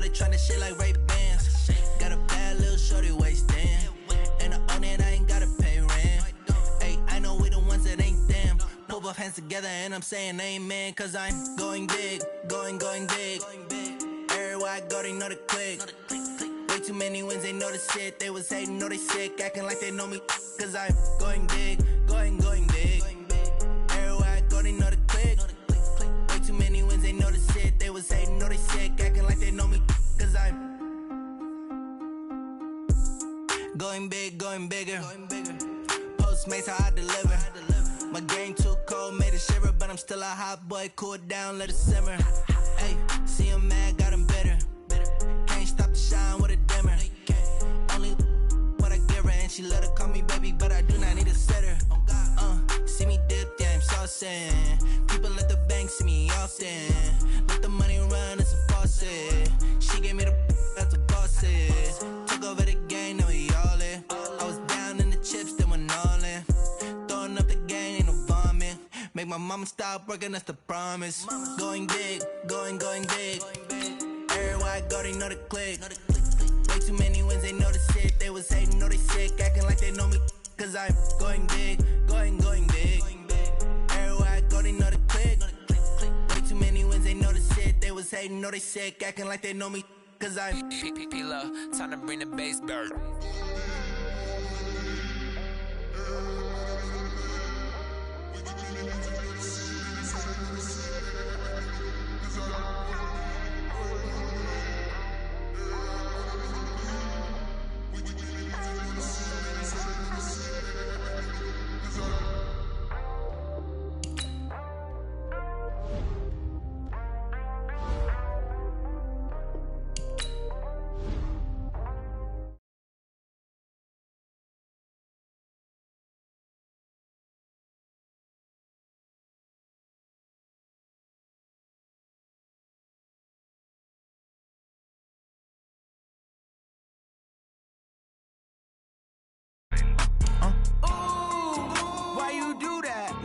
they tryna shit like Ray-Bans. Got a bad little shorty wasting. And I own it, I ain't gotta pay rent. Hey, I know we the ones that ain't them. Put both hands together and I'm saying amen. Cause I'm going big, going big. Everywhere I go, they know the click. Way too many wins, they know the shit. They was hating, know they sick, acting like they know me. Cause I'm going big, going big. Everywhere I go, they know the click. Way too many wins, they know the shit. They was hating, know they sick, acting like they know me. Cause I'm going big, going bigger. Postmates, how I deliver. My game too cold, made it shiver. But I'm still a hot boy, cool it down, let it simmer. Hey, see him mad, got him bitter. Can't stop the shine with a dimmer. Only what I give her, and she let her call me baby, but I do not need a sitter. See me dip, yeah, I'm saucing. People let the bank see me often. Let the money run, it's a faucet. She gave me the that's a boss is. Took over the game, now we all in. I was down in the chips, then went all in. Throwing up the game, ain't no vomit. Make my mama stop working, that's the promise. Going big, going big. Everywhere I go, they know the click. Way too many wins, they know the shit. They was hating, know they sick, acting like they know me. Cause I'm going big, going big. Everywhere I go, they know the click. Way too many wins, they know the shit. They was hating, know they sick, acting like they know me. Cause I'm P-P-P-Love, time to bring the bass bird.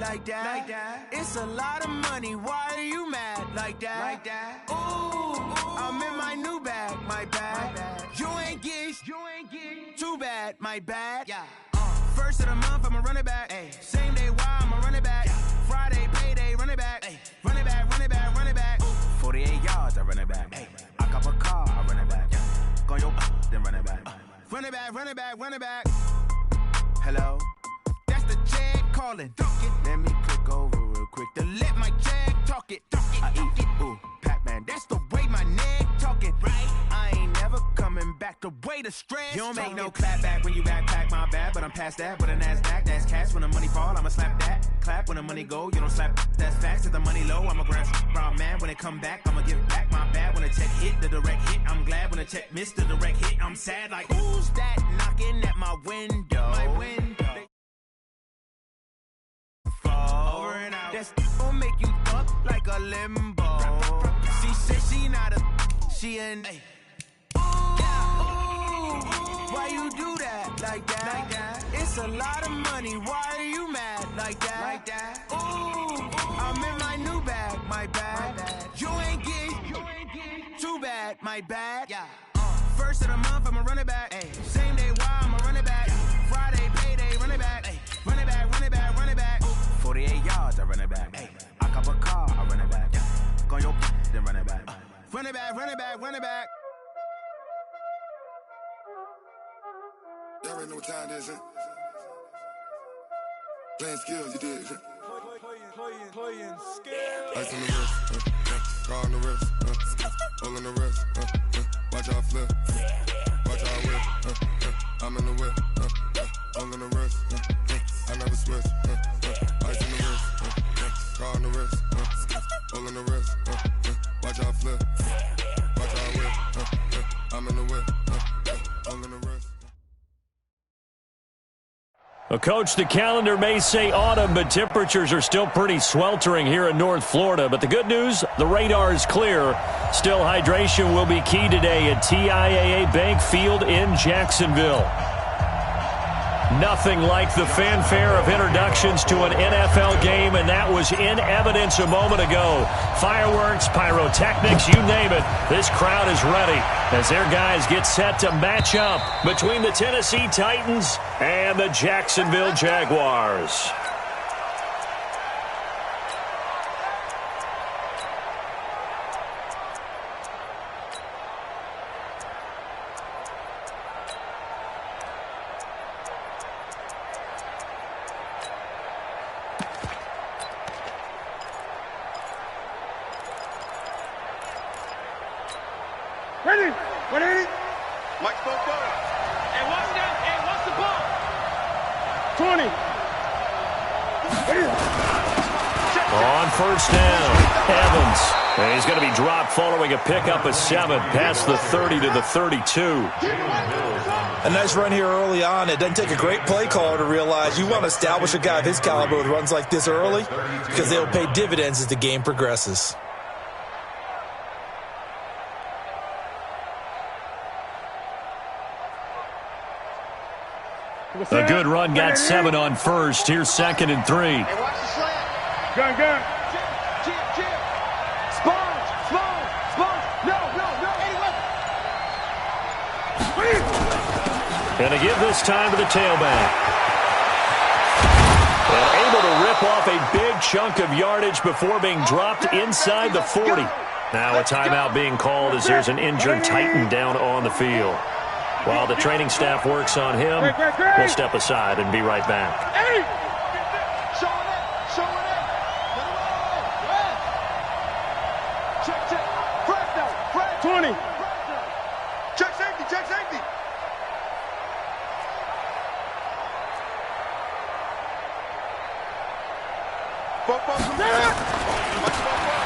Like that. It's a lot of money. Why are you mad like that? Ooh, I'm in my new bag, my bad. You ain't get too bad, my bad. Yeah. First of the month, I'ma run it back. Ay. Same day, why I'ma run it back. Friday, payday, run it back. Ay. Run it back, run it back, run it back. Ooh. 48 yards, I run it back. Ay. I cop a car, I run it back. Go your then run it back. Run it back, run it back, run it back. Hello? That's the check calling. Let me click over real quick to let my check talk it. I eat, ooh, Pac-Man, that's the way my neck talking. Right? I ain't never coming back the way the stress. You don't make no clap back when you backpack, my bad. But I'm past that with a NASDAQ, that's cash. When the money fall, I'ma slap that. Clap when the money go, you don't slap. That's facts. If the money low, I'ma grab brown man. When it come back, I'ma give back my bad. When the check hit, the direct hit, I'm glad. When the check missed the direct hit, I'm sad. Like, who's that knocking at my window? My window. Over and out. That's gon' make you up like a limbo. She said she not a, she an. Ooh, why you do that like that? It's a lot of money. Why are you mad like that? Ooh, I'm in my new bag, my bad. You ain't get too bad, my bad. Yeah. First of the month, I'ma run it back. Ay. Same day, why I'ma run it back. Friday, payday, run it back. Ay. Run it back, run it back, run it back. 48 yards, I run it back. Ay. I cop a car, I run it back. Go your then run it back. Run it back, run it back, run it back. Y'all already know what time it is, huh? Playing skills, you did, huh? Playing skills. Ice on the wrist, car on the wrist, all on the wrist, watch out flip, watch out whip, I'm in the whip, all on the wrist, I never switch, ice on the wrist, car on the wrist, all on the wrist, watch out flip, watch out whip, I'm in the whip, all on the wrist. Well, Coach, the calendar may say autumn, but temperatures are still pretty sweltering here in North Florida. But the good news, the radar is clear. Still, hydration will be key today at TIAA Bank Field in Jacksonville. Nothing like the fanfare of introductions to an NFL game, and that was in evidence a moment ago. Fireworks, pyrotechnics, you name it. This crowd is ready as their guys get set to match up between the Tennessee Titans and the Jacksonville Jaguars. Ready? Mike's both balls. And what's the ball? 20. On first down, Evans. And he's going to be dropped following a pickup of 7 past the 30 to the 32. A nice run here early on. It doesn't take a great play caller to realize you want to establish a guy of his caliber with runs like this early because they'll pay dividends as the game progresses. A good run got 7 on first. Here's 2nd and 3. Hey, watch the slant. Gun. Chip. Sponge. No. Gonna give this time to the tailback. And able to rip off a big chunk of yardage before being dropped inside the 40. Now a timeout being called as there's an injured Titan down on the field. While the training staff works on him, we'll step aside and be right back. Showing it. Check. Fred. 20. Check safety.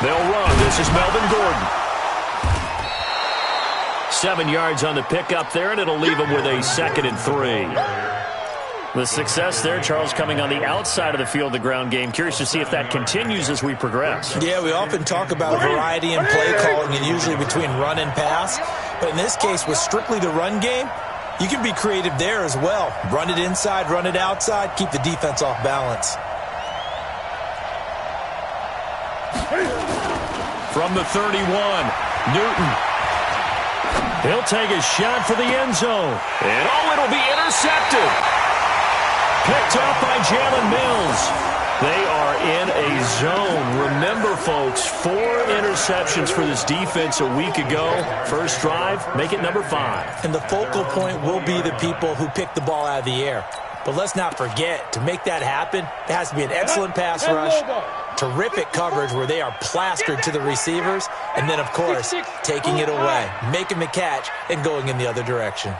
They'll run. This is Melvin Gordon. 7 yards on the pickup there, and it'll leave him with a 2nd and 3. The success there, Charles, coming on the outside of the field, the ground game. Curious to see if that continues as we progress. Yeah, we often talk about variety in play calling and usually between run and pass. But in this case, with strictly the run game, you can be creative there as well. Run it inside, run it outside, keep the defense off balance. From the 31, Newton. He'll take a shot for the end zone. And it'll be intercepted. Picked off by Jalen Mills. They are in a zone. Remember, folks, 4 interceptions for this defense a week ago. First drive, make it number 5. And the focal point will be the people who pick the ball out of the air. But let's not forget, to make that happen, there has to be an excellent pass rush, terrific coverage where they are plastered to the receivers, and then, of course, taking it away, making the catch, and going in the other direction.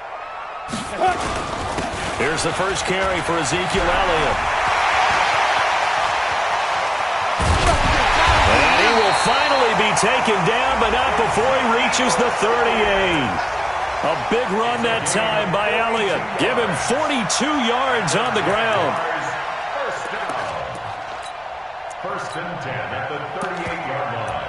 Here's the first carry for Ezekiel Elliott. And he will finally be taken down, but not before he reaches the 38. A big run that time by Elliott. Give him 42 yards on the ground. First and 10 at the 38-yard line.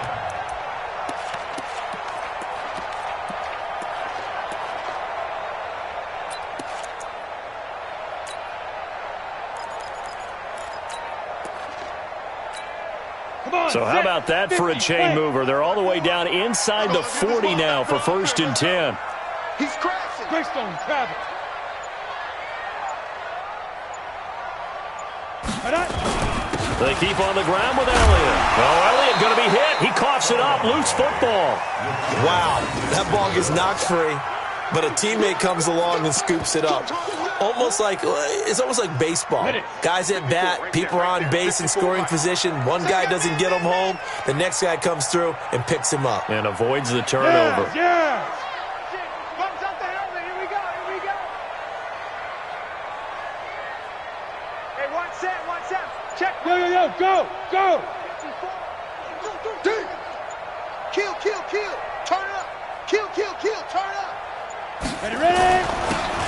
So how about that for a chain mover? They're all the way down inside the 40 now for 1st and 10. He's crashing. Greystone travel. They keep on the ground with Elliott. Oh, Elliott going to be hit. He coughs it up. Loose football. Wow, that ball gets knocked free, but a teammate comes along and scoops it up. It's almost like baseball. Guys at bat, people are on base in scoring position. One guy doesn't get him home. The next guy comes through and picks him up. And avoids the turnover. Yeah. Bumps up the helmet. Here we go. Hey, one set. Check. Yo. Go. Kill. Turn up. Kill. Turn up. Ready.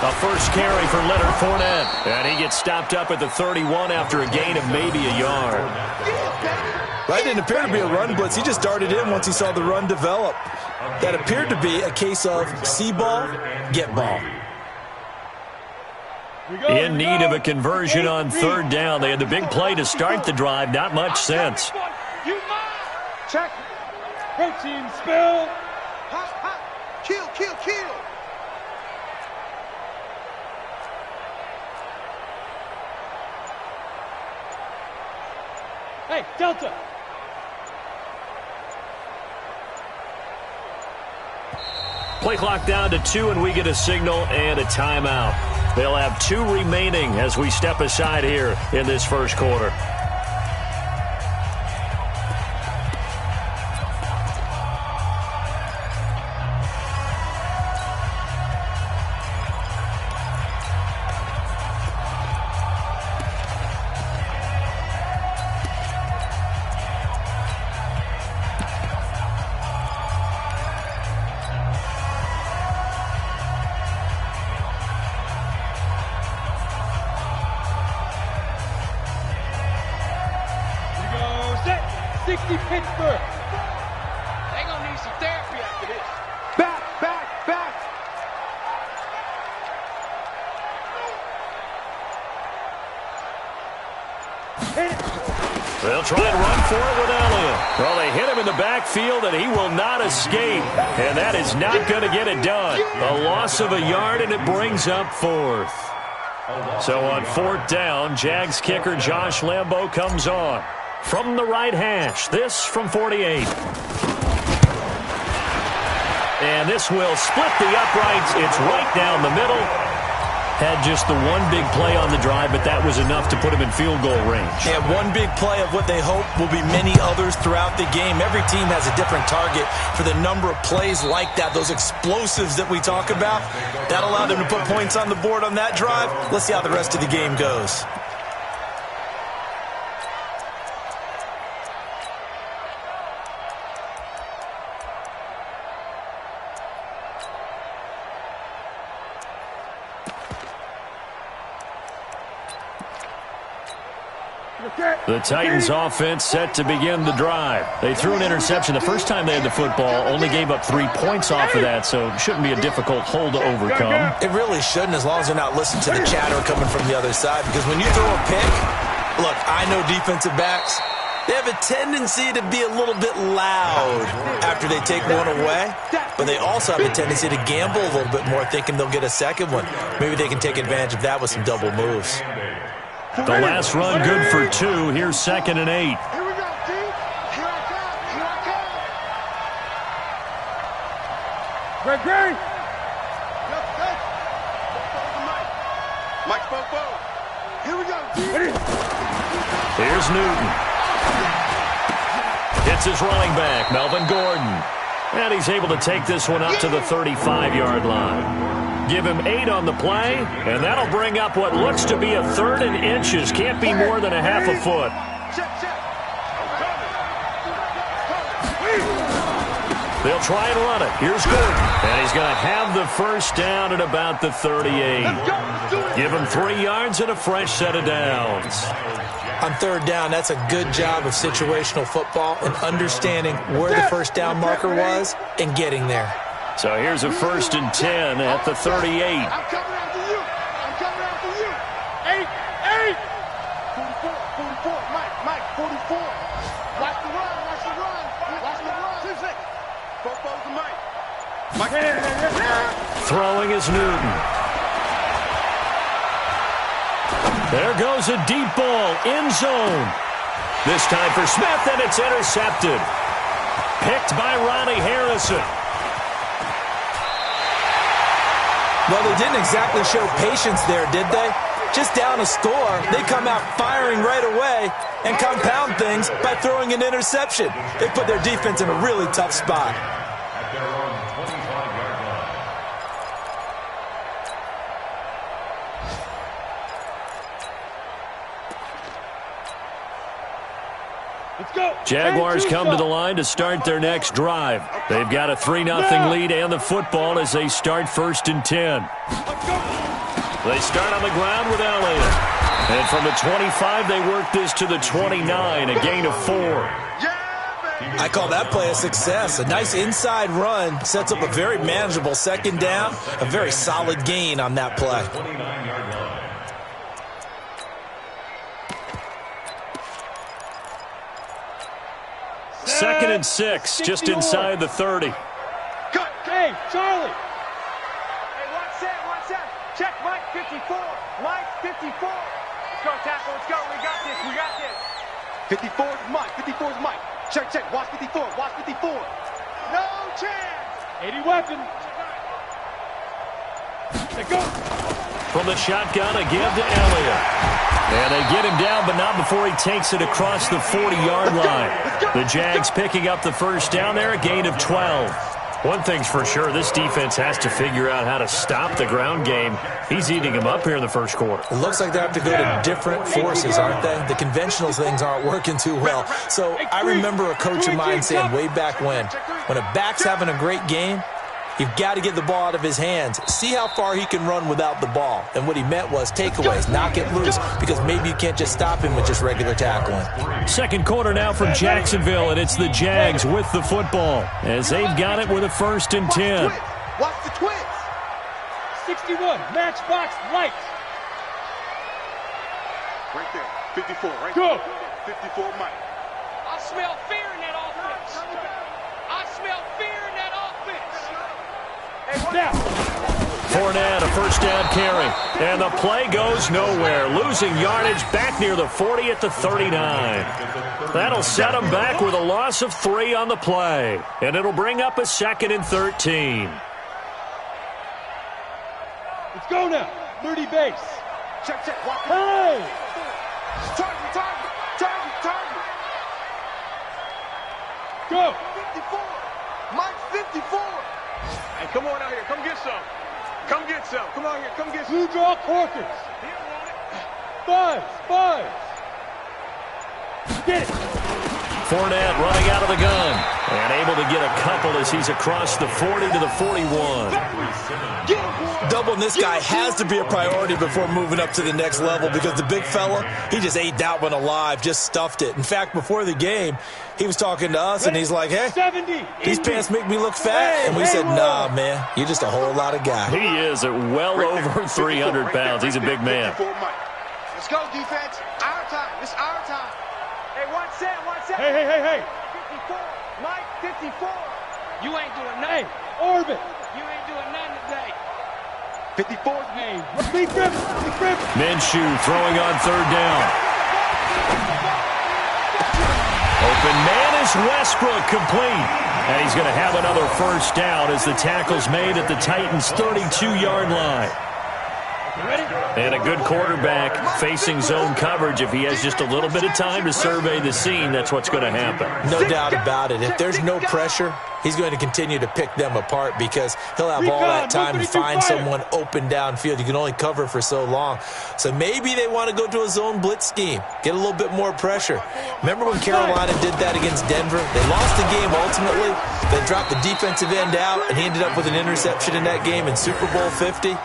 A first carry for Leonard Fournette. And he gets stopped up at the 31 after a gain of maybe a yard. Right, didn't appear to be a run blitz. He just darted in once he saw the run develop. That appeared to be a case of see ball, get ball. In need of a conversion on third down. They had the big play to start the drive. Not much sense. Check. Protein spill. Hot, hot. Kill, kill, kill. Hey, Delta. Play clock down to 2, and we get a signal and a timeout. They'll have 2 remaining as we step aside here in this first quarter. Pittsburgh. They gonna need some therapy after this. Back, back, back. They'll try and run for it with Elliott. Well, they hit him in the backfield, and he will not escape. And that is not going to get it done. A loss of a yard, and it brings up 4th. So on 4th down, Jags kicker Josh Lambo comes on. From the right hash, this from 48. And this will split the uprights. It's right down the middle. Had just the one big play on the drive, but that was enough to put him in field goal range. Yeah, one big play of what they hope will be many others throughout the game. Every team has a different target for the number of plays like that, those explosives that we talk about. That allowed them to put points on the board on that drive. Let's see how the rest of the game goes. The Titans offense set to begin the drive. They threw an interception the first time they had the football, only gave up 3 points off of that, so it shouldn't be a difficult hole to overcome. It really shouldn't, as long as they're not listening to the chatter coming from the other side, because when you throw a pick, look, I know defensive backs, they have a tendency to be a little bit loud after they take one away, but they also have a tendency to gamble a little bit more, thinking they'll get a second one. Maybe they can take advantage of that with some double moves. The last run good for 2. Here's 2nd and 8. Here we go, D. Here I come. Here I come. Greg. Mike Popo. Here we go, D. Here's Newton. Hits his running back, Melvin Gordon. And he's able to take this one up to the 35-yard line. Give him 8 on the play, and that'll bring up what looks to be a 3rd and inches. Can't be more than a half a foot. They'll try and run it. Here's Gordon. And he's going to have the first down at about the 38. Give him 3 yards and a fresh set of downs. On 3rd down, that's a good job of situational football and understanding where the first down marker was and getting there. So here's a 1st and 10 at the 38. I'm coming after you. I'm coming after you. 8. 44. Mike, 44. Watch the run. Watch the run. 6. Popo's to Mike. Throwing is Newton. There goes a deep ball, end zone. This time for Smith, and it's intercepted. Picked by Ronnie Harrison. Well, they didn't exactly show patience there, did they? Just down a score, they come out firing right away and compound things by throwing an interception. They put their defense in a really tough spot. At their own 25-yard line. Let's go. Jaguars come to the line to start their next drive. They've got a 3-0 lead and the football as they start 1st and 10. They start on the ground with Elliott. And from the 25, they work this to the 29, a gain of 4. I call that play a success. A nice inside run sets up a very manageable 2nd down. A very solid gain on that play. 2nd and 6, just inside the 30. Cut. Hey, Charlie. Hey, watch that. Check Mike 54. Mike 54. Let's go, tackle. Let's go. We got this. 54 is Mike. 54 is Mike. Check. Watch 54. No chance. 80 weapon. Let's go. From the shotgun, a give to Elliott. And they get him down, but not before he takes it across the 40-yard line. The Jags picking up the first down there, a gain of 12. One thing's for sure, this defense has to figure out how to stop the ground game. He's eating them up here in the first quarter. It looks like they have to go to different forces, aren't they? The conventional things aren't working too well. So I remember a coach of mine saying way back when a back's having a great game, you've got to get the ball out of his hands. See how far he can run without the ball. And what he meant was takeaways, knock it loose, because maybe you can't just stop him with just regular tackling. Second quarter now from Jacksonville, and it's the Jags with the football as they've got it with a 1st and 10. Watch the twins. 61, matchbox lights. Right there. 54, right Go. there. 54, Mike. I smell fear in that offense. Hey, now. Fournette, a first down carry. And the play goes nowhere. Losing yardage back near the 40 at the 39. That'll set them back with a loss of 3 on the play. And it'll bring up a 2nd and 13. Let's go now. 30 base. Check. Walk. Hey! Target. Go. 54. Mike 54. Hey, come on out here. Come get some. Come on here. Come get some. Blue draw corkers. Buzz. Get it. Fournette running out of the gun. And able to get a couple as he's across the 40 to the 41. Doubling this guy has to be a priority before moving up to the next level because the big fella, he just ate that one alive, just stuffed it. In fact, before the game, he was talking to us, and he's like, hey, 70, these pants make me look fat. And we said, nah, man, you're just a whole lot of guy. He is at well over 300 pounds. He's a big man. Let's go, defense. Our time. It's our time. Hey, watch that. Hey. 54. Mike 54. You ain't doing nothing. Hey, Orbit. You ain't doing nothing today. 54. Hey, big grip. Minshew throwing on 3rd down. Open man is Westbrook, complete. And he's going to have another first down as the tackle's made at the Titans' 32-yard line. And a good quarterback facing zone coverage. If he has just a little bit of time to survey the scene, that's what's going to happen. No doubt about it. If there's no pressure, he's going to continue to pick them apart because he'll have all that time to find someone open downfield. You can only cover for so long. So maybe they want to go to a zone blitz scheme, get a little bit more pressure. Remember when Carolina did that against Denver? They lost the game ultimately. They dropped the defensive end out, and he ended up with an interception in that game in Super Bowl 50.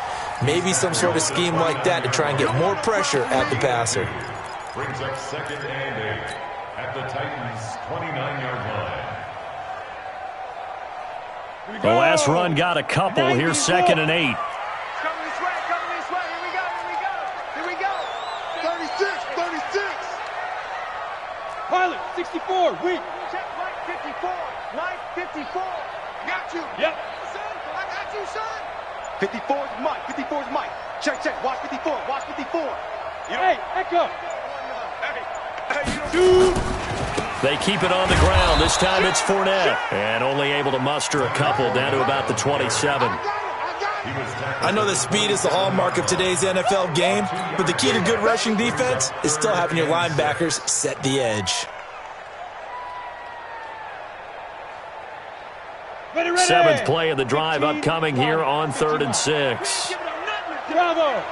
Maybe some sort of scheme like that to try and get more pressure at the passer. Brings up 2nd and 8 at the Titans' 29-yard line. The last run got a couple. Here's 2nd and 8. Coming this way. Here we go. 36. Pilot 64. Weak. Check Mike 54. Got you. Yep. I got you, son. 54 is Mike. Check. Watch 54. Hey, Echo. They keep it on the ground. This time it's Fournette. And only able to muster a couple down to about the 27. I know that speed is the hallmark of today's NFL game, but the key to good rushing defense is still having your linebackers set the edge. Ready. 7th play of the drive upcoming here on 3rd and 6. Bravo.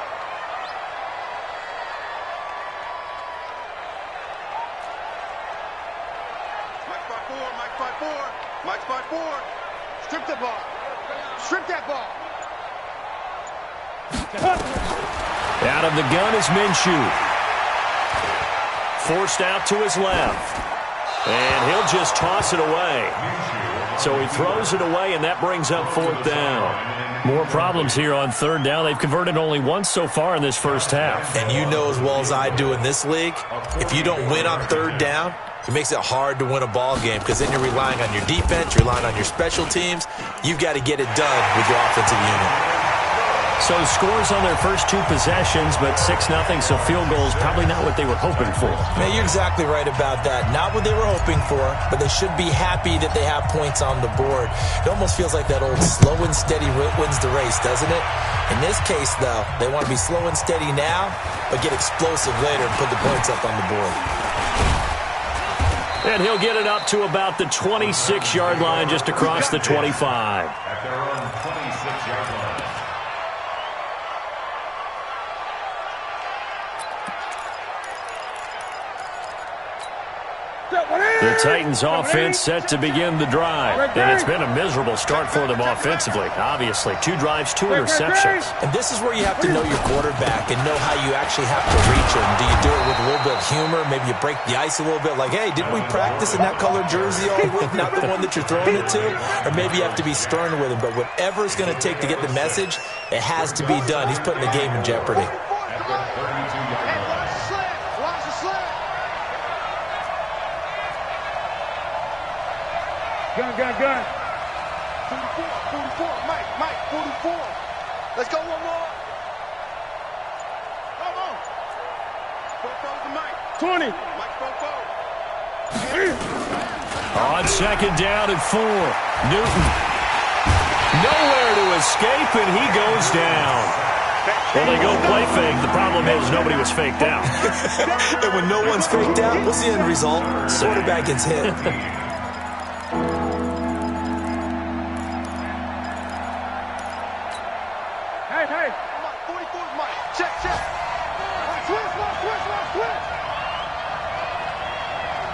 Mike 5-4. Strip that ball. Out of the gun is Minshew. Forced out to his left. And he'll just toss it away. So he throws it away, and that brings up 4th down. More problems here on 3rd down. They've converted only once so far in this first half. And you know as well as I do in this league, if you don't win on 3rd down, it makes it hard to win a ball game because then you're relying on your defense, you're relying on your special teams. You've got to get it done with your offensive unit. So scores on their first 2 possessions, but 6-0, so field goals probably not what they were hoping for. Man, you're exactly right about that. Not what they were hoping for, but they should be happy that they have points on the board. It almost feels like that old slow and steady wins the race, doesn't it? In this case, though, they want to be slow and steady now, but get explosive later and put the points up on the board. And he'll get it up to about the 26-yard line, just across the 25. At their own 26-yard line. The Titans offense set to begin the drive. And it's been a miserable start for them offensively. Obviously, 2 drives, 2 interceptions. And this is where you have to know your quarterback and know how you actually have to reach him. Do you do it with a little bit of humor? Maybe you break the ice a little bit like, hey, didn't we practice in that colored jersey all week, not the one that you're throwing it to? Or maybe you have to be stern with him. But whatever it's going to take to get the message, it has to be done. He's putting the game in jeopardy. At the 32-yard line. Gun. 44, Mike, 44. Let's go one more. Come on. Four to Mike. 20. Mike, 4. On second down and 4. Newton. Nowhere to escape, and he goes down. Well, they go play fake. The problem is nobody was faked out. And when no one's faked out, what's the end result? Quarterback gets hit. Hey. 44's Mike. Check. Switch.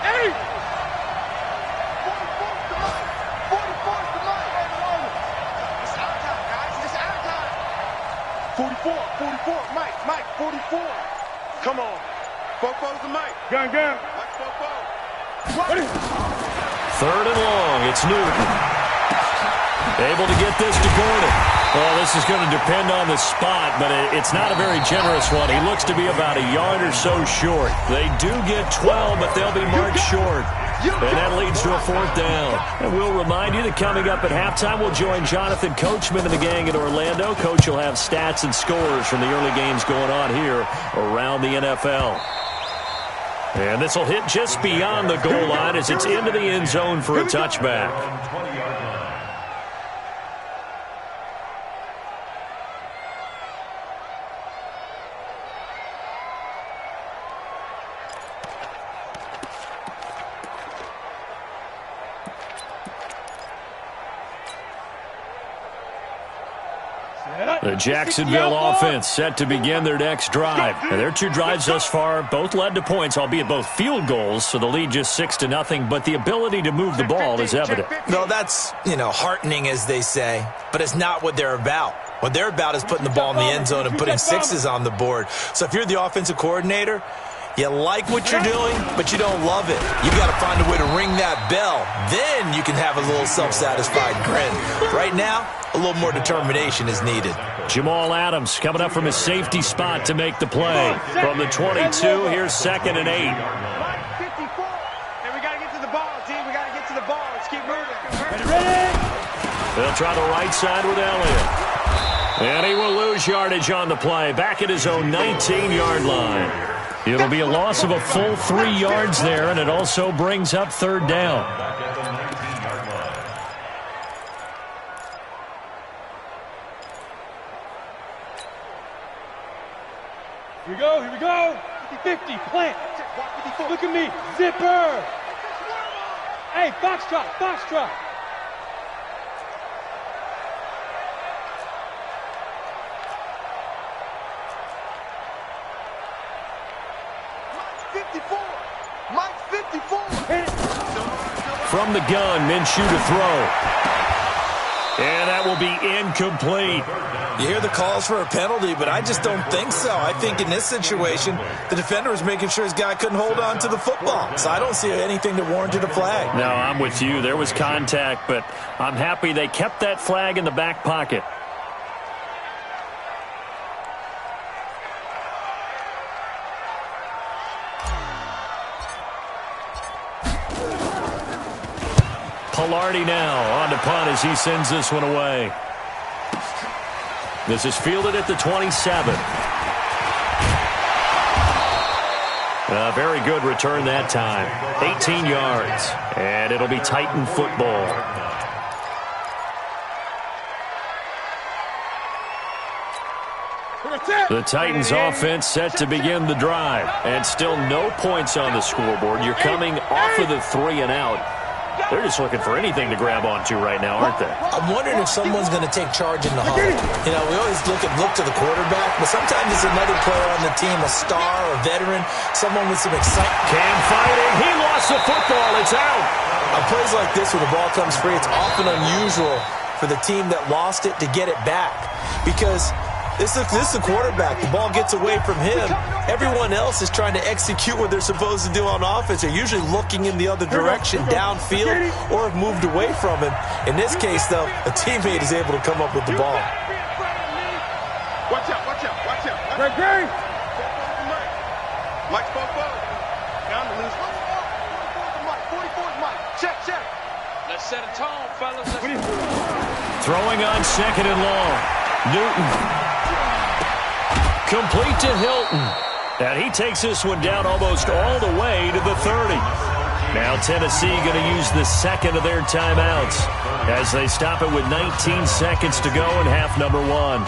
8. 44's to Mike. 44's to Mike. It's our time, guys. It's our time. 44. Mike, 44. Come on. 44's to Mike. Gun. Mike, 44. Third and long. It's Newton. Able to get this to Gordon. Well, this is going to depend on the spot, but it's not a very generous one. He looks to be about a yard or so short. They do get 12, but they'll be marked short. And that leads to a 4th down. And we'll remind you that coming up at halftime, we'll join Jonathan Coachman and the gang in Orlando. Coach will have stats and scores from the early games going on here around the NFL. And this will hit just beyond the goal line as it's into the end zone for a touchback. 20-yard line. The Jacksonville offense set to begin their next drive. And their 2 drives thus far both led to points, albeit both field goals, so the lead just 6-0, but the ability to move the ball is evident. No, that's, heartening, as they say, but it's not what they're about. What they're about is putting the ball in the end zone and putting 6s on the board. So if you're the offensive coordinator, you like what you're doing, but you don't love it. You've got to find a way to ring that bell. Then you can have a little self-satisfied grin. Right now, a little more determination is needed. Jamal Adams coming up from his safety spot to make the play. From the 22, here's 2nd and 8. 54. And we got to get to the ball, team. We got to get to the ball. Let's keep moving. Ready? They'll try the right side with Elliott. And he will lose yardage on the play. Back at his own 19-yard line. It'll be a loss of a full 3 yards there, and it also brings up 3rd down. Back at the 19-yard line. Here we go. 50, plant. Look at me. Zipper. Hey, foxtrot. 54. Mike 54. From the gun, Minshew to throw. And that will be incomplete. You hear the calls for a penalty, but I just don't think so. I think in this situation, the defender was making sure his guy couldn't hold on to the football. So I don't see anything that warranted a flag. No, I'm with you. There was contact, but I'm happy they kept that flag in the back pocket. Pilardi now on to punt as he sends this one away. This is fielded at the 27. A very good return that time. 18 yards. And it'll be Titan football. The Titans offense set to begin the drive. And still no points on the scoreboard. You're coming off of the 3 and out. They're just looking for anything to grab onto right now, aren't they? I'm wondering if someone's going to take charge in the huddle. You know, we always look to the quarterback, but sometimes it's another player on the team, a star, a veteran, someone with some excitement. Cam fighting. He lost the football. It's out. On plays like this where the ball comes free, it's often unusual for the team that lost it to get it back because this is the quarterback. The ball gets away from him. Everyone else is trying to execute what they're supposed to do on offense. They're usually looking in the other direction, downfield, or have moved away from him. In this case, though, a teammate is able to come up with the ball. Watch out, watch out, watch out. Great game. Mike's both balls. Down to lose. 44's Mike. Check. Let's set a tone, fellas. Throwing on 2nd and long. Newton. Complete to Hilton. And he takes this one down almost all the way to the 30. Now Tennessee going to use the second of their timeouts as they stop it with 19 seconds to go in half number 1.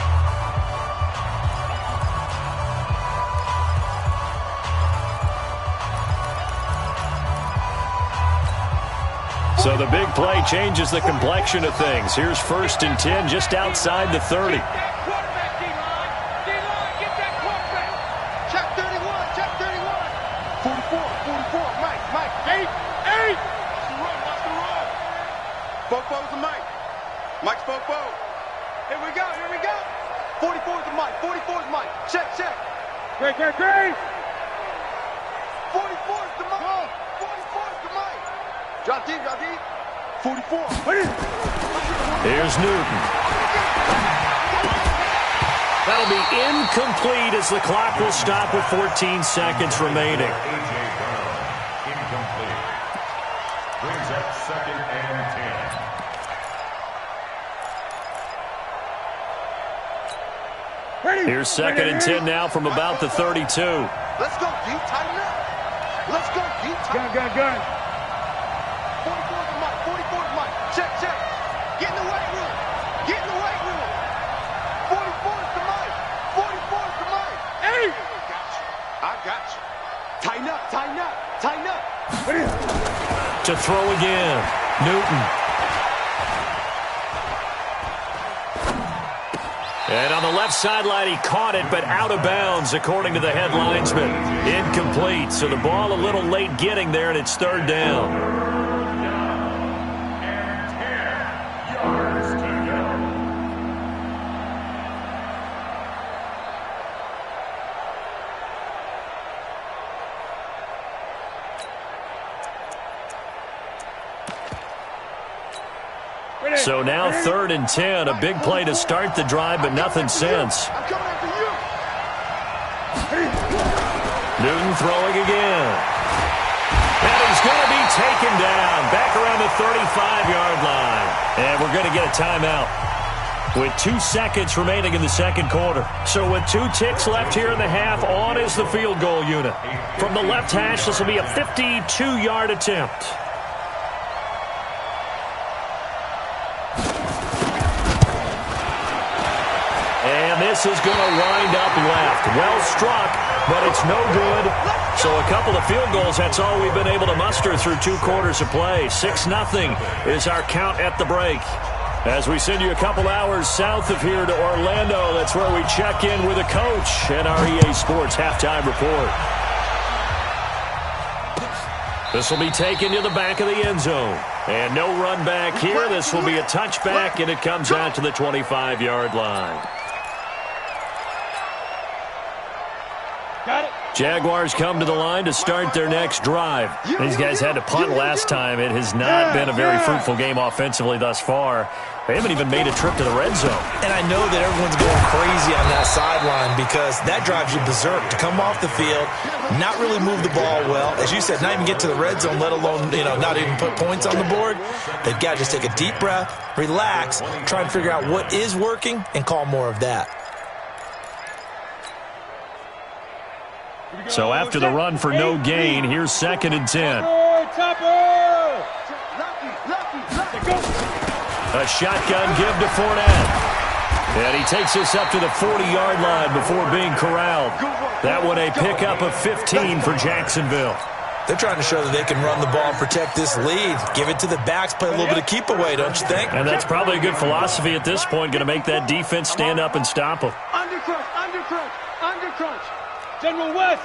So the big play changes the complexion of things. Here's 1st and 10 just outside the 30. Mike's Fofo. Here we go. 44's the Mike. Check. Great. 44's the Mike. 44's the Mike. Drop deep. 44. Here's Newton. That'll be incomplete as the clock will stop with 14 seconds remaining. Incomplete. Brings up 2nd and 10. Here's 2nd and 10 now from about the 32. Let's go deep, tighten up. Let's go deep, tighten up. Gun. 44's the Mike. Check. Get in the weight room. 44's the Mike. Hey! I got you. Tighten up. To throw again. Newton. And on the left sideline, he caught it, but out of bounds, according to the head linesman. Incomplete. So the ball a little late getting there, and it's 3rd down. And 10 yards to go. So now 3rd and 10, a big play to start the drive, but nothing since. I'm coming after you. Newton throwing again. And he's going to be taken down back around the 35-yard line. And we're going to get a timeout with 2 seconds remaining in the 2nd quarter. So with 2 ticks left here in the half, on is the field goal unit. From the left hash, this will be a 52-yard attempt. And this is going to wind up left. Well struck, but it's no good. So a couple of field goals, that's all we've been able to muster through 2 quarters of play. 6-0 is our count at the break. As we send you a couple hours south of here to Orlando, that's where we check in with a coach and our EA Sports halftime report. This will be taken to the back of the end zone. And no run back here. This will be a touchback, and it comes out to the 25-yard line. Jaguars come to the line to start their next drive. These guys had to punt last time. It has not been a very fruitful game offensively thus far, They haven't even made a trip to the red zone. And I know that everyone's going crazy on that sideline because that drives you berserk to come off the field, not really move the ball well. As you said, not even get to the red zone, let alone, not even put points on the board. They've got to just take a deep breath, relax, try and figure out what is working, and call more of that. So after the run for no gain, here's 2nd and 10. A shotgun give to Fournette. And he takes us up to the 40-yard line before being corralled. That one a pickup of 15 for Jacksonville. They're trying to show that they can run the ball and protect this lead. Give it to the backs, play a little bit of keep away, don't you think? And that's probably a good philosophy at this point, going to make that defense stand up and stop them. Under crunch, under crunch, under crunch. General West.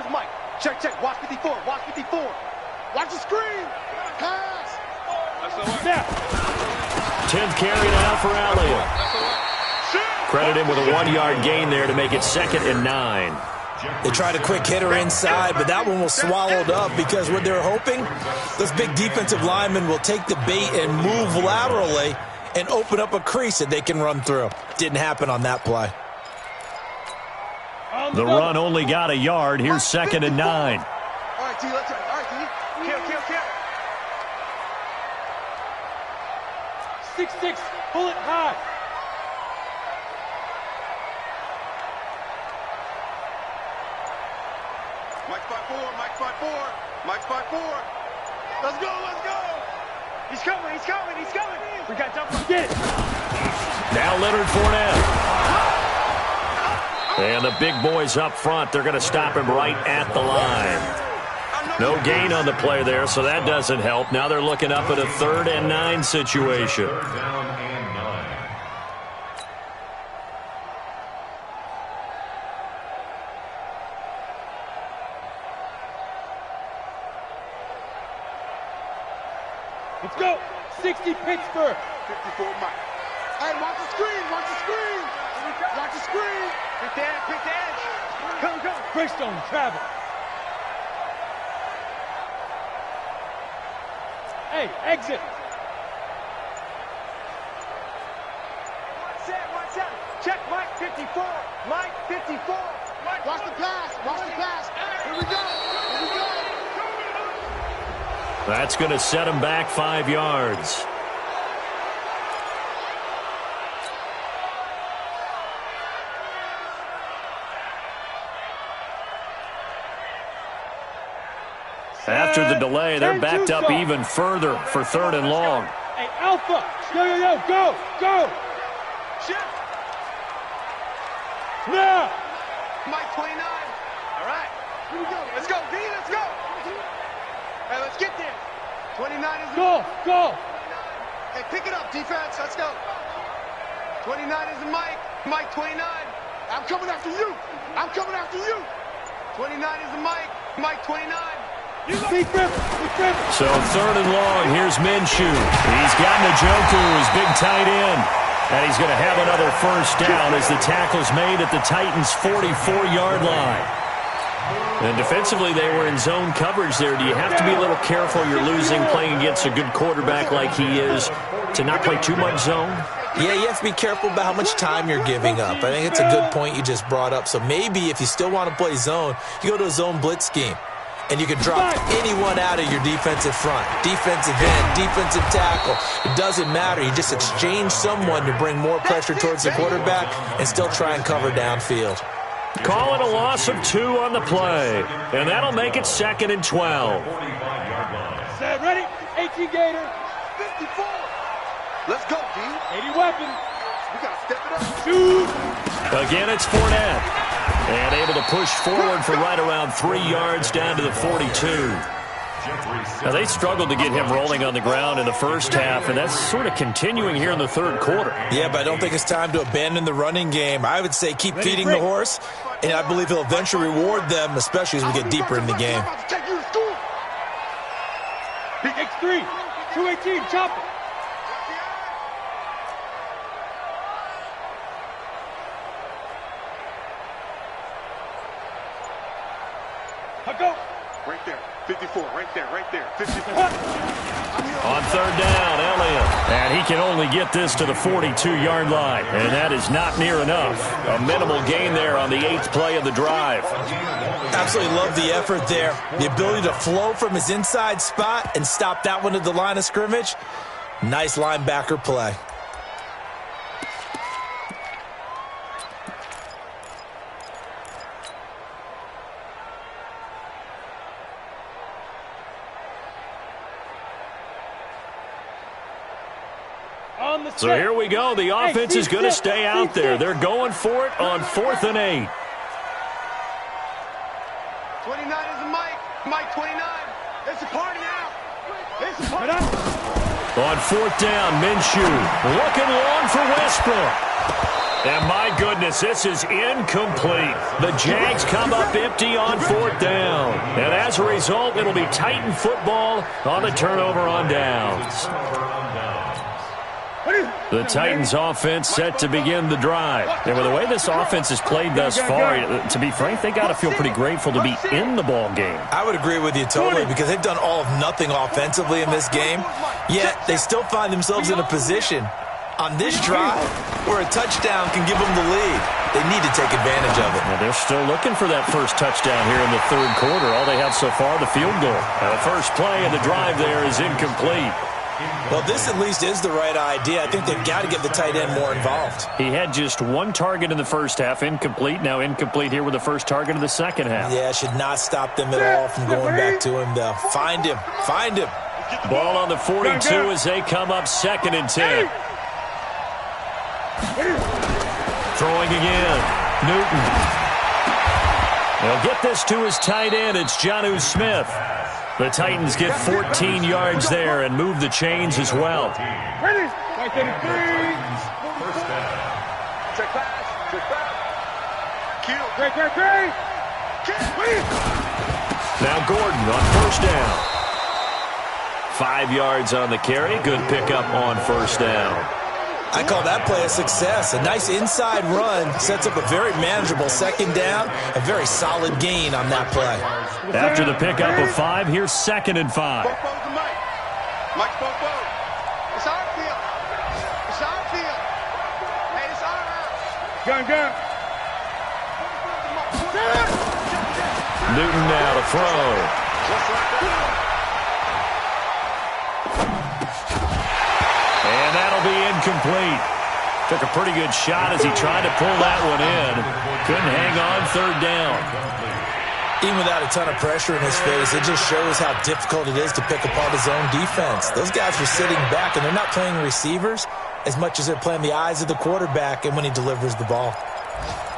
Mike. Check. Watch 54. Watch the screen. Pass. 10th carry now for Elliott. Credit him with a 1-yard gain there to make it 2nd and 9. They tried a quick hitter inside, but that one was swallowed up because what they're hoping, those big defensive linemen will take the bait and move laterally and open up a crease that they can run through. Didn't happen on that play. The run only got a yard. Here's 2nd and 9. All right, T, let's go. All right, T. Kill. 6-6, pull it high. Mike's 5-4. Let's go. He's coming. We got double. Get it. Now Leonard Fournette. And the big boys up front, they're going to stop him right at the line. No gain on the play there, so that doesn't help. Now they're looking up at a 3rd and 9 situation. Down and 9. Let's go. 60 Pittsburgh. 54 Mike. Hey, watch the screen. Watch the screen. Pick the edge. Come. Brickstone, travel. Hey, exit. Watch out. Check Mike 54. Watch the pass. Here we go. That's going to set him back 5 yards. After the delay, they're backed up even further for 3rd and long. Hey, Alpha. Yo, go. Shift. Now. Mike 29. All right. Here we go. Let's go, D. Let's go. Hey, let's get there. 29 is go. Hey, pick it up, defense. Let's go. 29 is the Mike. Mike 29. I'm coming after you. 29 is the Mike. Mike 29. Big grip. So 3rd and long, here's Minshew. He's got Njoku, his big tight end. And he's going to have another first down as the tackle's made at the Titans' 44-yard line. And defensively, they were in zone coverage there. Do you have to be a little careful? You're losing playing against a good quarterback like he is to not play too much zone? Yeah, you have to be careful about how much time you're giving up. I think it's a good point you just brought up. So maybe if you still want to play zone, you go to a zone blitz scheme. And you can drop anyone out of your defensive front, defensive end, defensive tackle. It doesn't matter. You just exchange someone to bring more pressure towards the quarterback and still try and cover downfield. Call it a loss of 2 on the play. And that'll make it 2nd and 12. Set, ready? 18 Gator. 54. Let's go, D. 80 weapon. We got to step it up. Shoot. Again, it's Fournette. And able to push forward for right around 3 yards down to the 42. Now, they struggled to get him rolling on the ground in the first half, and that's sort of continuing here in the 3rd quarter. Yeah, but I don't think it's time to abandon the running game. I would say keep feeding the horse, and I believe he'll eventually reward them, especially as we get deeper in the game. X3, 218, chop it. Go. Right there. 54. Right there. 54. On third down, Elliott. And he can only get this to the 42-yard line. And that is not near enough. A minimal gain there on the 8th play of the drive. Absolutely love the effort there. The ability to flow from his inside spot and stop that one at the line of scrimmage. Nice linebacker play. So here we go. The offense is going to stay out there. They're going for it on 4th and 8. 29 is a Mike. Mike 29. It's a party now. It's a party. On 4th down, Minshew looking long for Westbrook. And my goodness, this is incomplete. The Jags come up empty on 4th down. And as a result, it'll be Titan football on the turnover on downs. The Titans offense set to begin the drive. And with the way this offense has played thus far, to be frank, they got to feel pretty grateful to be in the ball game. I would agree with you totally because they've done all of nothing offensively in this game, yet they still find themselves in a position on this drive where a touchdown can give them the lead. They need to take advantage of it. Well, they're still looking for that first touchdown here in the 3rd quarter. All they have so far, the field goal. Now, the first play of the drive there is incomplete. Well, this at least is the right idea. I think they've got to get the tight end more involved. He had just 1 target in the first half, incomplete. Now incomplete here with the first target of the second half. Yeah, should not stop them at all from going back to him, though. Find him. Find him. Ball on the 42 as they come up 2nd and 10. Throwing again. Newton. They'll get this to his tight end. It's Jonnu Smith. The Titans get 14 yards there and move the chains as well. Ready. First down. Check pass. Kill. Great. Now Gordon on first down. 5 yards on the carry. Good pickup on first down. I call that play a success. A nice inside run sets up a very manageable 2nd down. A very solid gain on that play. After the pickup of 5, here's 2nd and 5. Mike. Mike, it's our field. It's our field. Hey, it's our house. Gun. Newton now to throw. And that'll be incomplete. Took a pretty good shot as he tried to pull that one in. Couldn't hang on 3rd down. Even without a ton of pressure in his face, it just shows how difficult it is to pick apart his own defense. Those guys are sitting back, and they're not playing receivers as much as they're playing the eyes of the quarterback and when he delivers the ball.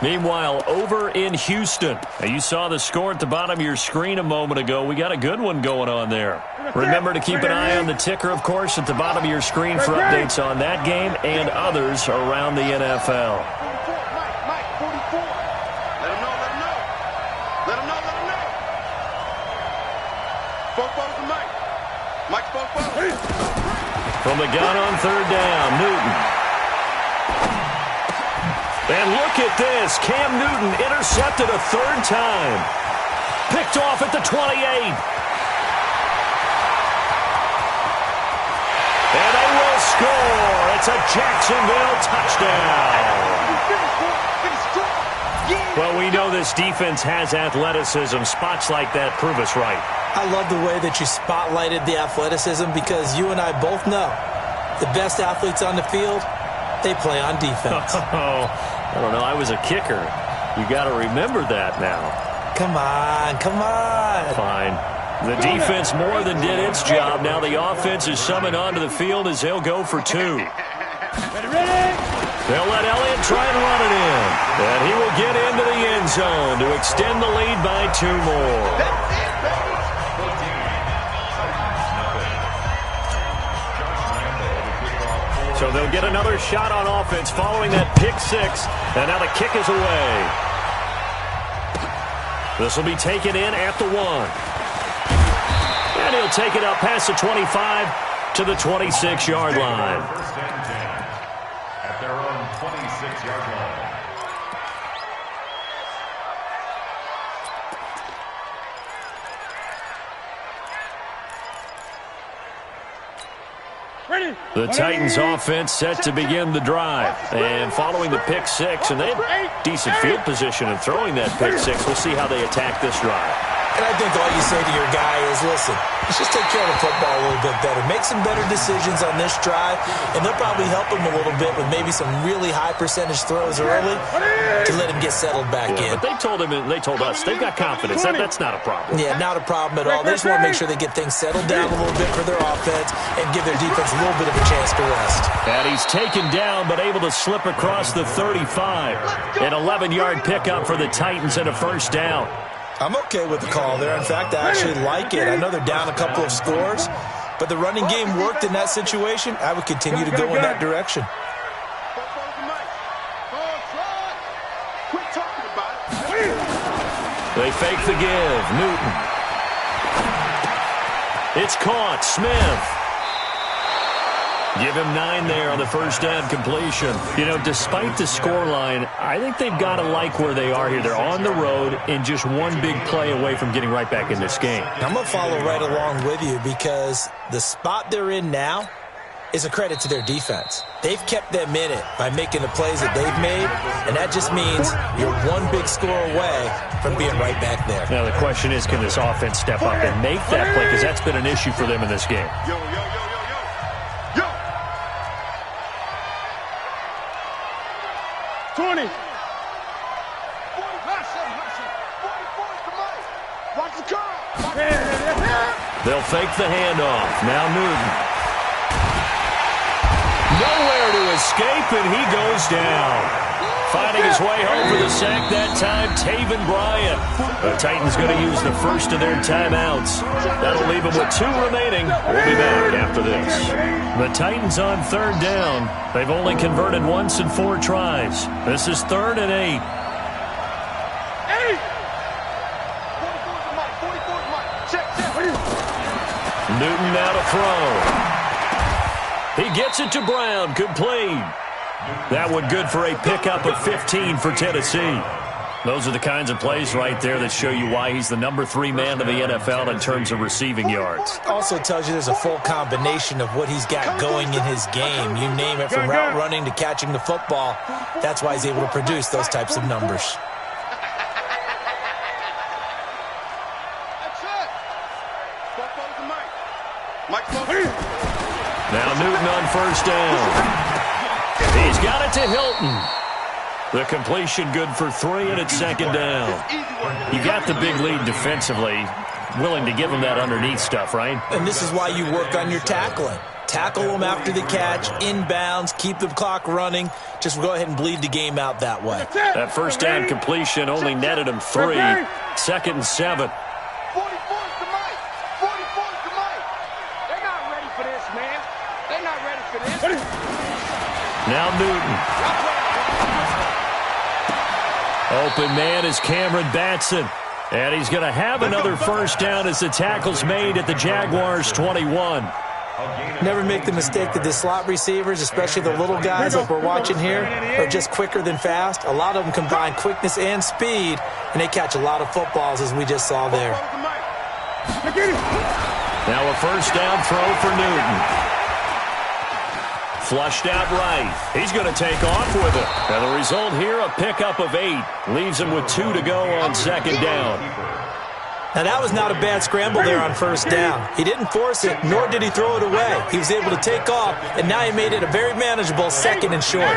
Meanwhile, over in Houston, you saw the score at the bottom of your screen a moment ago. We got a good one going on there. Remember to keep an eye on the ticker, of course, at the bottom of your screen for updates on that game and others around the NFL. Mike, 44. Let him know. Football's to Mike. Mike's football. From the gun on 3rd down, Newton. And look at this. Cam Newton intercepted a 3rd time. Picked off at the 28. And they will score. It's a Jacksonville touchdown. Well, we know this defense has athleticism. Spots like that prove us right. I love the way that you spotlighted the athleticism because you and I both know the best athletes on the field, they play on defense. Oh, I don't know. I was a kicker. You got to remember that now. Come on. Fine. The defense more than did its job. Now the offense is summoned onto the field as they'll go for 2. Ready. They'll let Elliott try and run it in. And he will get into the end zone to extend the lead by 2 more. So they'll get another shot on offense following that pick 6. And now the kick is away. This will be taken in at the 1. And he'll take it up past the 25 to the 26-yard line. At their own 26-yard line. The Titans offense set to begin the drive. And following the pick six, and they had decent field position in throwing that pick six. We'll see how they attack this drive. And I think all you say to your guy is, listen, let's just take care of the football a little bit better. Make some better decisions on this drive, and they'll probably help him a little bit with maybe some really high percentage throws early to let him get settled back in. But they told him, and they told us, they've got confidence. That's not a problem. Yeah, not a problem at all. They just want to make sure they get things settled down a little bit for their offense and give their defense a little bit of a chance to rest. And he's taken down, but able to slip across the 35. An 11-yard pickup for the Titans and a first down. I'm okay with the call there. In fact, I actually like it. I know they're down a couple of scores, but the running game worked in that situation. I would continue to go in that direction. They fake the give. Newton. It's caught. Smith. Give him 9 there on the first down completion. You know, despite the scoreline, I think they've got to like where they are here. They're on the road and just one big play away from getting right back in this game. I'm going to follow right along with you because the spot they're in now is a credit to their defense. They've kept them in it by making the plays that they've made, and that just means you're one big score away from being right back there. Now, the question is, can this offense step up and make that play? Because that's been an issue for them in this game. 20. They'll fake the handoff. Now Newton. Nowhere to escape, and he goes down. Finding his way home for the sack that time, Taven Bryant. The Titans going to use the first of their timeouts. That'll leave them with 2 remaining. We'll be back after this. The Titans on third down. They've only converted once in 4 tries. This is 3rd and 8. Newton now to throw. He gets it to Brown. Complete. That one good for a pickup of 15 for Tennessee. Those are the kinds of plays right there that show you why he's the number 3 man in the NFL in terms of receiving yards. Also tells you there's a full combination of what he's got going in his game. You name it, from route running to catching the football. That's why he's able to produce those types of numbers. Now Newton on first down. He's got it to Hilton. The completion good for 3, and it's 2nd down. You got the big lead defensively. Willing to give him that underneath stuff, right? And this is why you work on your tackling. Tackle them after the catch, inbounds, keep the clock running. Just go ahead and bleed the game out that way. That first down completion only netted him 3. 2nd and 7. Now Newton. Open man is Cameron Batson. And he's going to have another first down as the tackle's made at the Jaguars' 21. Never make the mistake that the slot receivers, especially the little guys like we're watching here, are just quicker than fast. A lot of them combine quickness and speed, and they catch a lot of footballs, as we just saw there. Now a first down throw for Newton. Flushed out right. He's going to take off with it. And the result here, a pickup of 8. Leaves him with 2 to go on 2nd down. Now, that was not a bad scramble there on first down. He didn't force it, nor did he throw it away. He was able to take off, and now he made it a very manageable 2nd and short.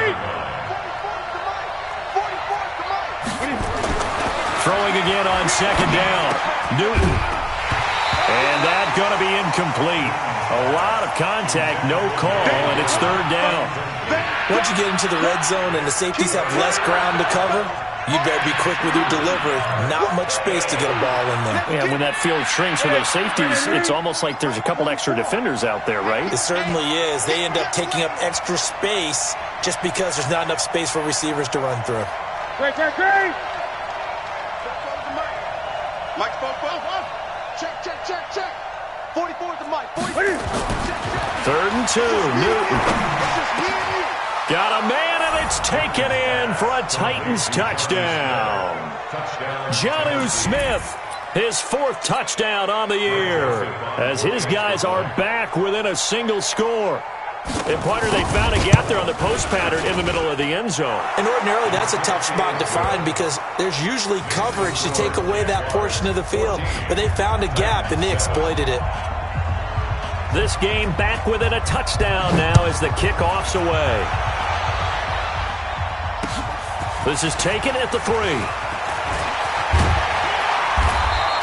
Throwing again on 2nd down. Newton. And that's going to be incomplete. A lot of contact, no call, and it's 3rd down. Once you get into the red zone and the safeties have less ground to cover, you better be quick with your delivery. Not much space to get a ball in there. Yeah, when that field shrinks with those safeties, it's almost like there's a couple extra defenders out there, right? It certainly is. They end up taking up extra space just because there's not enough space for receivers to run through. Great. Mike, check. 44 is the mic. 3rd and 2, Newton. Got a man, and it's taken in for a Titans touchdown. Jonnu Smith, his 4th touchdown on the year, as his guys are back within a single score. And, partner, they found a gap there on the post pattern in the middle of the end zone. And ordinarily, that's a tough spot to find because there's usually coverage to take away that portion of the field. But they found a gap, and they exploited it. This game back within a touchdown now as the kickoff's away. This is taken at the 3.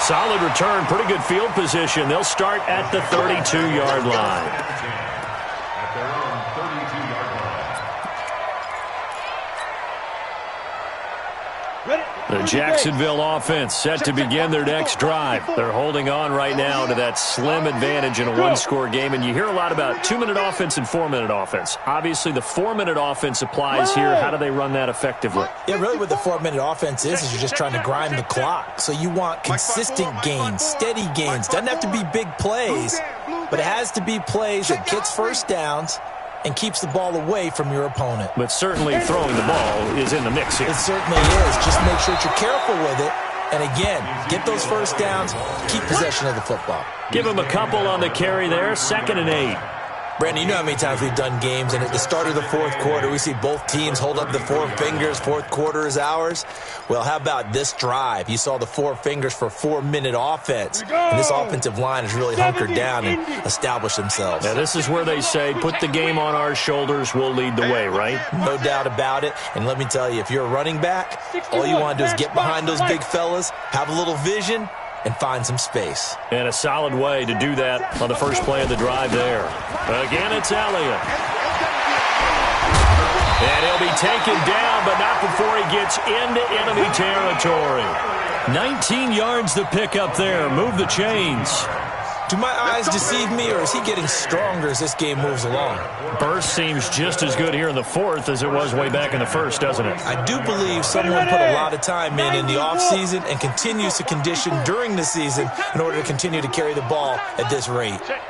Solid return, pretty good field position. They'll start at the 32-yard line. At their own 32-yard line. The Jacksonville offense set to begin their next drive. They're holding on right now to that slim advantage in a one-score game. And you hear a lot about 2-minute offense and 4-minute offense. Obviously, the 4-minute offense applies here. How do they run that effectively? Yeah, really what the 4-minute offense is you're just trying to grind the clock. So you want consistent gains, steady gains. Doesn't have to be big plays, but it has to be plays that gets first downs and keeps the ball away from your opponent. But certainly throwing the ball is in the mix here. It certainly is. Just make sure that you're careful with it. And again, get those first downs, keep possession of the football. Give him a couple on the carry there, 2nd and 8. Brandon, you know how many times we've done games, and at the start of the fourth quarter, we see both teams hold up the 4 fingers, fourth quarter is ours. Well, how about this drive? You saw the 4 fingers for 4-minute offense, and this offensive line has really hunkered down and established themselves. Now, this is where they say, put the game on our shoulders, we'll lead the way, right? No doubt about it, and let me tell you, if you're a running back, all you want to do is get behind those big fellas, have a little vision, and find some space. And a solid way to do that on the first play of the drive there. Again, it's Elliott. And he'll be taken down, but not before he gets into enemy territory. 19 yards to pick up there. Move the chains. Do my eyes deceive me, or is he getting stronger as this game moves along? Burst seems just as good here in the fourth as it was way back in the first, doesn't it? I do believe someone put a lot of time in the offseason and continues to condition during the season in order to continue to carry the ball at this rate. Check.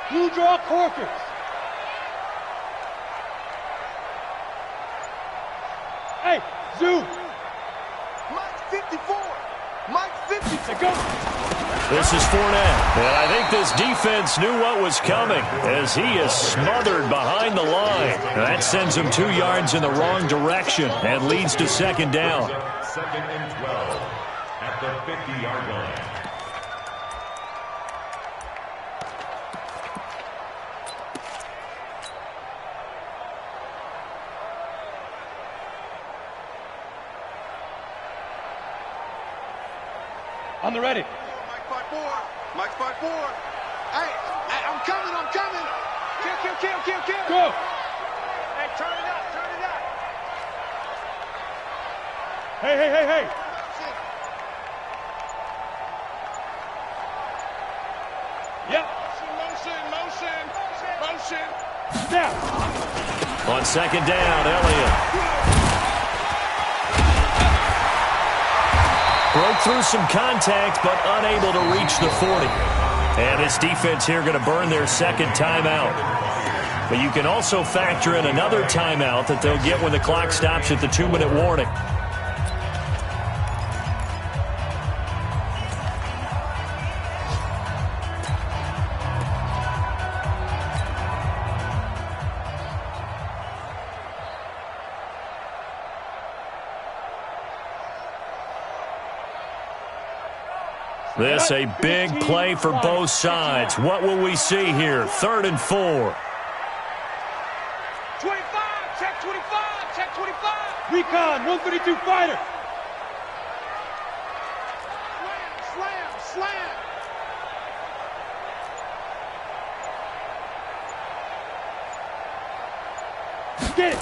Blue draw corkers. Hey, Zoo. Mike 54. Mike 50. Go. This is Fournette. And I think this defense knew what was coming as he is smothered behind the line. That sends him 2 yards in the wrong direction and leads to 2nd down. 2nd and 12 at the 50-yard line. On the ready. Mike 5-4. Mike 5-4. Hey, I'm coming. Kill. Go. Hey, turn it up. Hey. Yep. Motion. Snap. On 2nd down, Elliott. Broke through some contact, but unable to reach the 40. And this defense here going to burn their 2nd timeout. But you can also factor in another timeout that they'll get when the clock stops at the 2-minute warning. This a big play for both sides. What will we see here? 3rd and 4. 25. Check 25. Recon 132 fighter. Slam. Get it.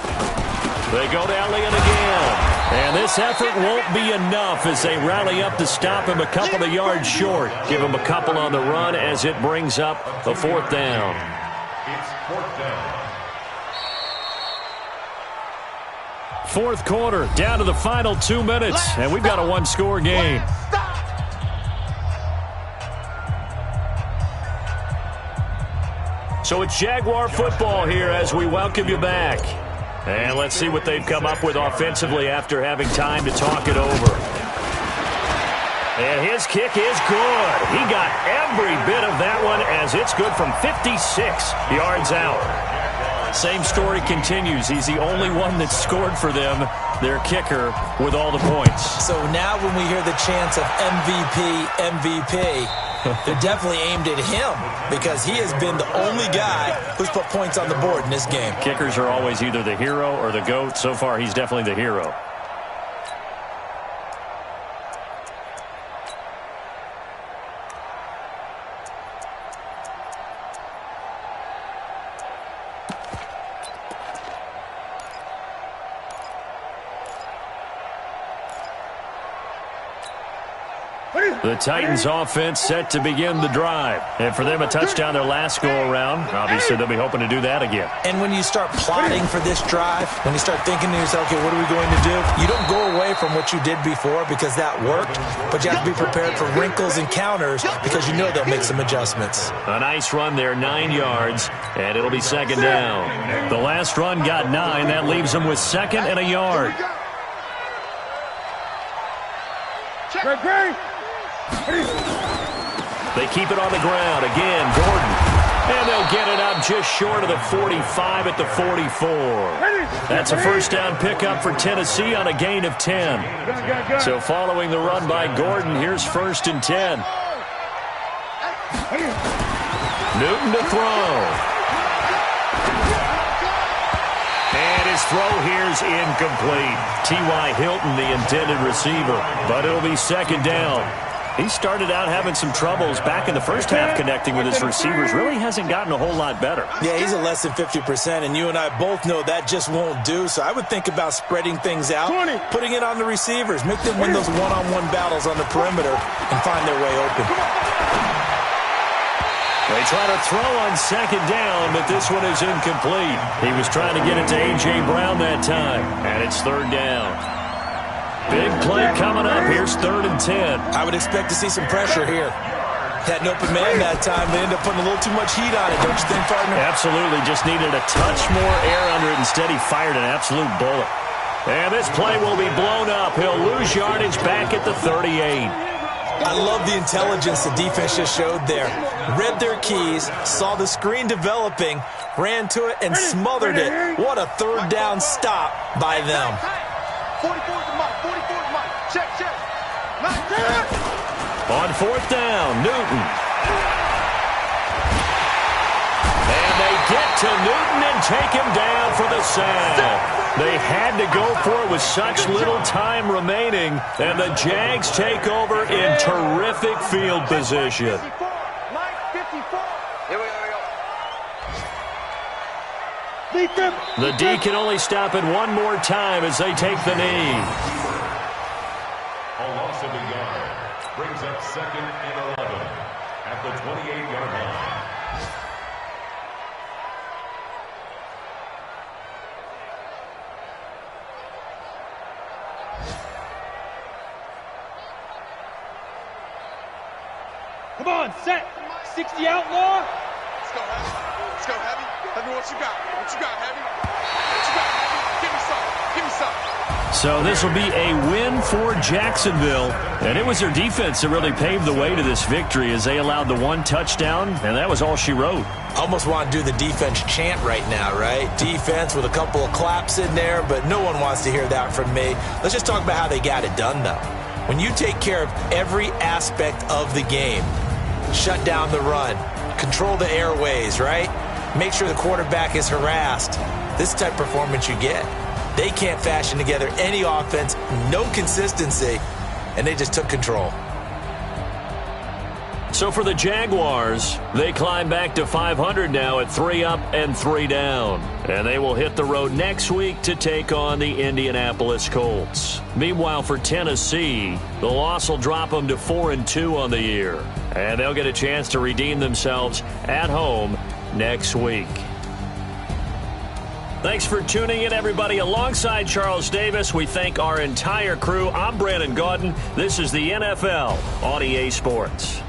They go to Elliott again. And this effort won't be enough as they rally up to stop him a couple of yards short. Give him a couple on the run as it brings up the 4th down. It's 4th down. 4th quarter, down to the final 2 minutes, and we've got a one-score game. So it's Jaguar football here as we welcome you back. And let's see what they've come up with offensively after having time to talk it over. And his kick is good. He got every bit of that one as it's good from 56 yards out. Same story continues. He's the only one that scored for them, their kicker, with all the points. So now when we hear the chants of MVP, they're definitely aimed at him because he has been the only guy who's put points on the board in this game. Kickers are always either the hero or the GOAT. So far, he's definitely the hero. The Titans offense set to begin the drive. And for them, a touchdown their last go-around. Obviously, they'll be hoping to do that again. And when you start plotting for this drive, when you start thinking to yourself, okay, what are we going to do? You don't go away from what you did before because that worked, but you have to be prepared for wrinkles and counters because you know they'll make some adjustments. A nice run there, 9 yards, and it'll be second down. The last run got 9. That leaves them with second and a yard. They keep it on the ground. Again, Gordon. And they'll get it up just short of the 45 at the 44. That's a first down pickup for Tennessee on a gain of 10. So following the run by Gordon, here's first and 10. Newton to throw. And his throw here's incomplete. T.Y. Hilton, the intended receiver. But it'll be second down. He started out having some troubles back in the first half connecting with his receivers. Really hasn't gotten a whole lot better. Yeah, he's at less than 50%, and you and I both know that just won't do. So I would think about spreading things out, putting it on the receivers, make them win those one-on-one battles on the perimeter and find their way open. They try to throw on second down, but this one is incomplete. He was trying to get it to A.J. Brown that time, and it's third down. Big play coming up. Here's third and 10. I would expect to see some pressure here. Had an open man that time. They ended up putting a little too much heat on it, don't you think, partner? Absolutely. Just needed a touch more air under it. Instead, he fired an absolute bullet. And this play will be blown up. He'll lose yardage back at the 38. I love the intelligence the defense just showed there. Read their keys, saw the screen developing, ran to it, and smothered it. What a third down stop by them. 44 to Mike. 44 to Mike. Check. On fourth down, Newton. And they get to Newton and take him down for the sack. They had to go for it with such little time remaining, and the Jags take over in terrific field position. Mike, 54. Here we go. The D can only stop it one more time as they take the knee. A loss of a yard brings up second and 11 at the 28-yard line. Come on, set. 60 outlaw. Let's go, Heavy. Let's go, Heavy. Heavy, what you got? What you got, Heavy? What you got, Heavy? Give me some. Give me some. So this will be a win for Jacksonville. And it was their defense that really paved the way to this victory as they allowed the one touchdown, and that was all she wrote. Almost want to do the defense chant right now, right? Defense with a couple of claps in there, but no one wants to hear that from me. Let's just talk about how they got it done, though. When you take care of every aspect of the game, shut down the run, control the airways, right? Make sure the quarterback is harassed. This type of performance you get. They can't fashion together any offense, no consistency, and they just took control. So for the Jaguars, they climb back to 500 now at 3 up and 3 down. And they will hit the road next week to take on the Indianapolis Colts. Meanwhile, for Tennessee, the loss will drop them to 4-2 on the year. And they'll get a chance to redeem themselves at home next week. Thanks for tuning in, everybody. Alongside Charles Davis, we thank our entire crew. I'm Brandon Gaudin. This is the NFL on EA Sports.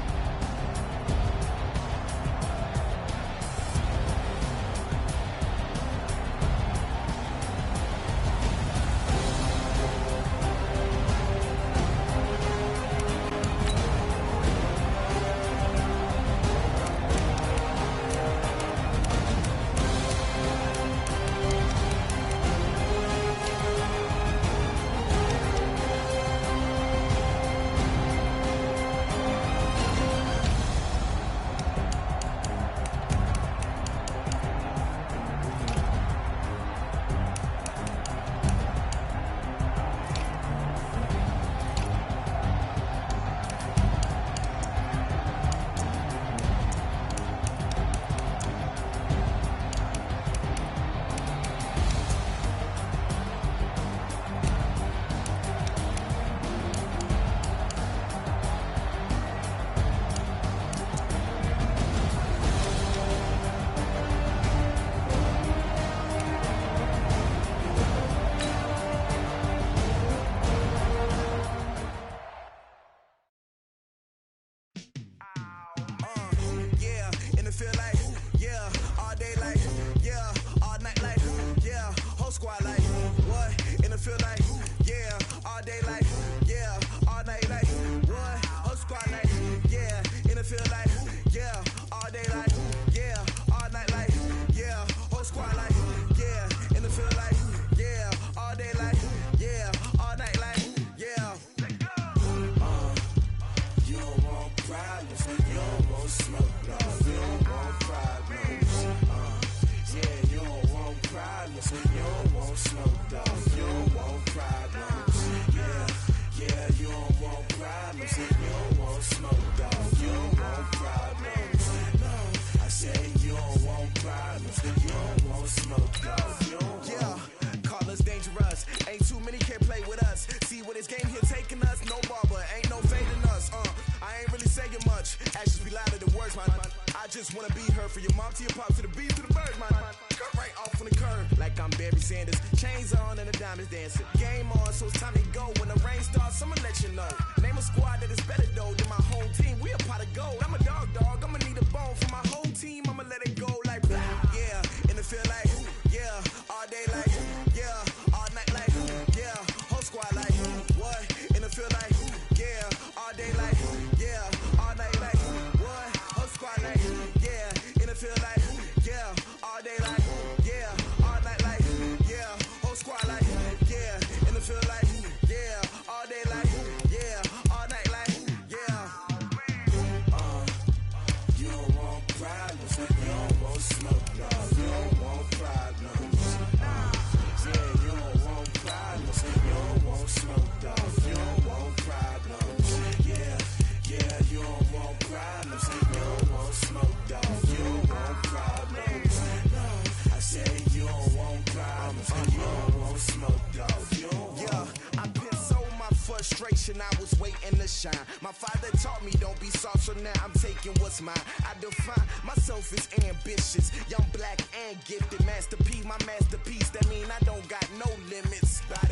it feel like, yeah, all day like, yeah, all night like, yeah, whole squad like, what? And it feel like, yeah, all day like, yeah, all night like, what? Whole squad like, yeah, and it feel like, yeah, all day like, yeah, all night like, yeah, whole squad like, yeah, and it feel like, yeah, all day like, yeah, all night like, yeah. You don't want problems, you don't want smoke, no, you don't want problems. Yeah, you don't want problems, you don't want smoke, dog, you don't want problems. Yeah, you don't want problems, you don't want smoke, dog, you don't want problems. No, I say you don't want problems, you don't want smoke, dog, you don't want. Yeah, call us dangerous, ain't too many can play with us. See what this game here taking us, no barber, ain't no fading us. I ain't really saying much, actions be louder than words, man. I just wanna be heard, for your mom to your pop, to the beat, to the bird, man. Cut right off on the curb, like I'm Barry Sanders. Chains on and the diamonds dancing. Game on, so it's time to go. When the rain starts, I'ma let you know. Name a squad that is better though than my home team. We a pot of gold. I'm a dog, I'ma need a bone for my whole team. I'ma let it go like blah. Yeah, and it feel like, yeah, all day like, yeah, all night like, yeah, whole squad like, what? And it feel like, yeah, all day like, yeah, all night like, what? Whole squad like, yeah, and it feel like, yeah, all day like, yeah, all night like, yeah, whole squad like, yeah, and it feel like, yeah, all day like, yeah, all night like, yeah. You don't want problems, you don't want smoke, no, you don't want problems. Yeah, you don't want problems, you don't want smoke, dog, you don't want problems. Yeah, you don't want problems, you don't want smoke, dog, you don't want problems. No, I say you don't want problems, you don't want smoke, dog, you don't want. Yeah, I pin so my frustration, I was waiting to shine. My father taught me don't be soft, so now I'm taking what's mine. I define myself as ambitious, young, black, and gifted. Masterpiece, my masterpiece, that mean I don't got no limits. By